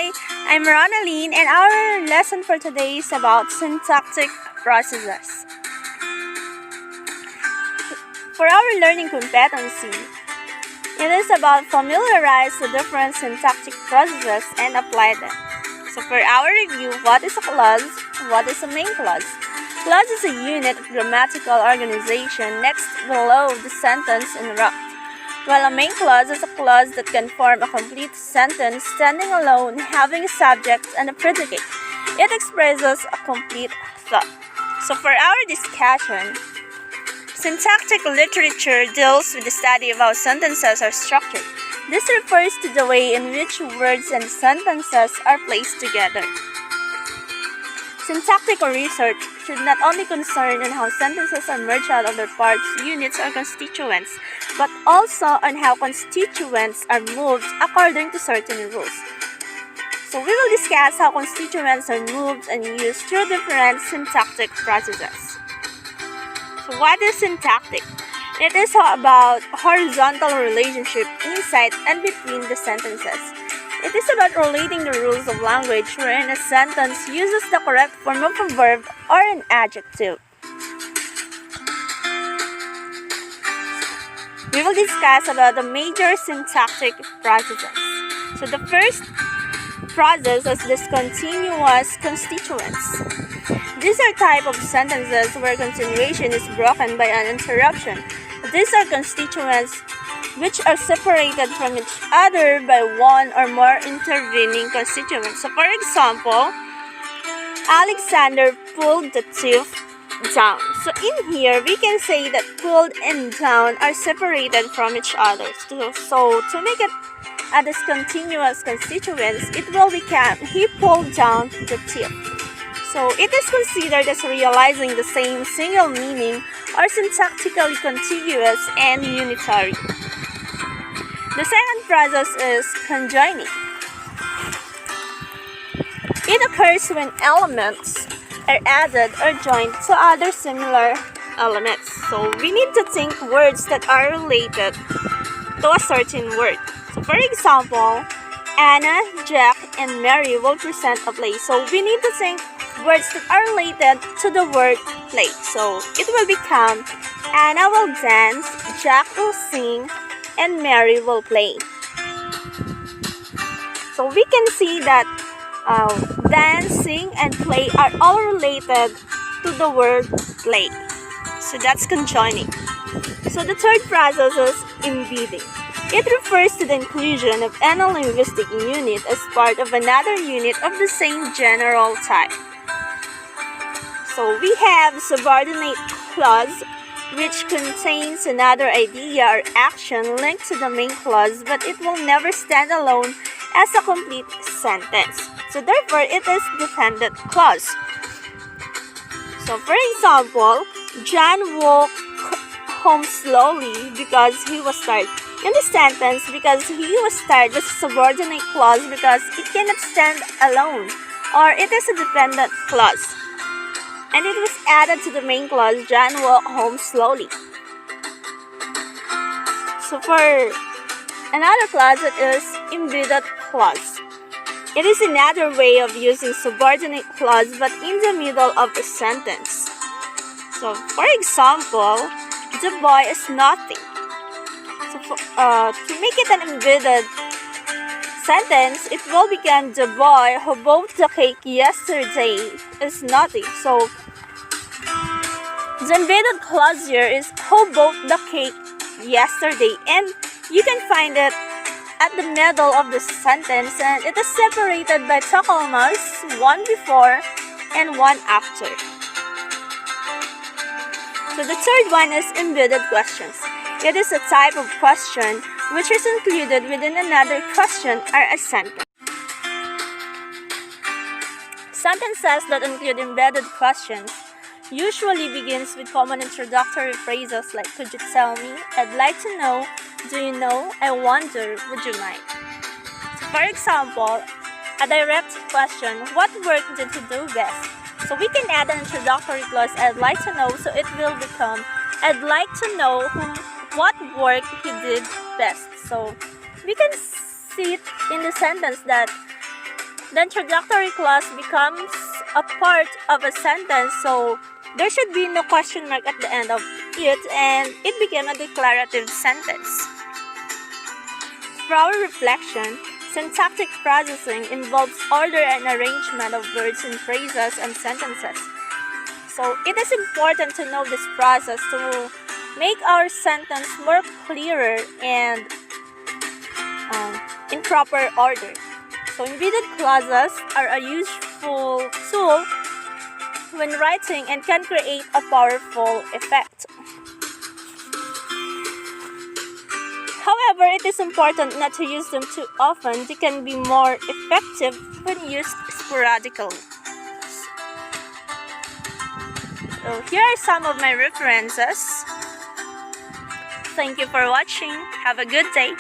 Hi, I'm Ronaline, and our lesson for today is about syntactic processes. For our learning competency, it is about familiarize the different syntactic processes and apply them. So for our review, what is a clause? What is a main clause? Clause is a unit of grammatical organization next below the sentence in row, while a main clause is a clause that can form a complete sentence standing alone, having a subject and a predicate. It expresses a complete thought. So for our discussion, syntactic literature deals with the study of how sentences are structured. This refers to the way in which words and sentences are placed together. Syntactic research should not only concern on how sentences are merged out of their parts, units, or constituents, but also on how constituents are moved according to certain rules. So we will discuss how constituents are moved and used through different syntactic processes. So what is syntactic? It is about horizontal relationship inside and between the sentences. It is about relating the rules of language wherein a sentence uses the correct form of a verb or an adjective. We will discuss about the major syntactic processes. So the first process is discontinuous constituents. These are type of sentences where continuation is broken by an interruption. These are constituents which are separated from each other by one or more intervening constituents. So for example, Alexander pulled the tooth down. So in here, we can say that pulled and down are separated from each other. So to make it a discontinuous constituents, it will become he pulled down the tooth. So it is considered as realizing the same single meaning or syntactically contiguous and unitary. The second process is conjoining. It occurs when elements are added or joined to other similar elements. So we need to think words that are related to a certain word. So for example, Anna, Jack, and Mary will present a play. So we need to think words that are related to the word play. So it will become Anna will dance, Jack will sing, and Mary will play. So we can see that dancing and play are all related to the word play. So that's conjoining. So the third process is embedding. It refers to the inclusion of any linguistic unit as part of another unit of the same general type. So we have subordinate clause, which contains another idea or action linked to the main clause, but it will never stand alone as a complete sentence. So therefore, it is dependent clause. So for example, John walked home slowly because he was tired. In the sentence, because he was tired was a subordinate clause because it cannot stand alone, or it is a dependent clause. And it was added to the main clause, John walked home slowly. So for another clause, it is embedded clause. It is another way of using subordinate clause but in the middle of a sentence. So for example, the boy is nothing. So to make it an embedded sentence, it will become the boy who bought the cake yesterday is nothing. So the embedded clause here is who bought the cake yesterday, and you can find it at the middle of the sentence, and it is separated by two commas, one before and one after. So the third one is embedded questions. It is a type of question which is included within another question or a sentence. Sentences that include embedded questions usually begins with common introductory phrases like could you tell me, I'd like to know, do you know, I wonder, would you mind? So for example, a direct question, what work did he do best? So we can add an introductory clause, I'd like to know, so it will become I'd like to know what work he did best. So we can see it in the sentence that the introductory clause becomes a part of a sentence, so there should be no question mark at the end of it, and it became a declarative sentence. For our reflection, syntactic processing involves order and arrangement of words in phrases and sentences. So it is important to know this process to make our sentence more clearer and in proper order. So embedded clauses are a useful tool when writing and can create a powerful effect. However, it is important not to use them too often. They can be more effective when used sporadically. So here are some of my references. Thank you for watching. Have a good day.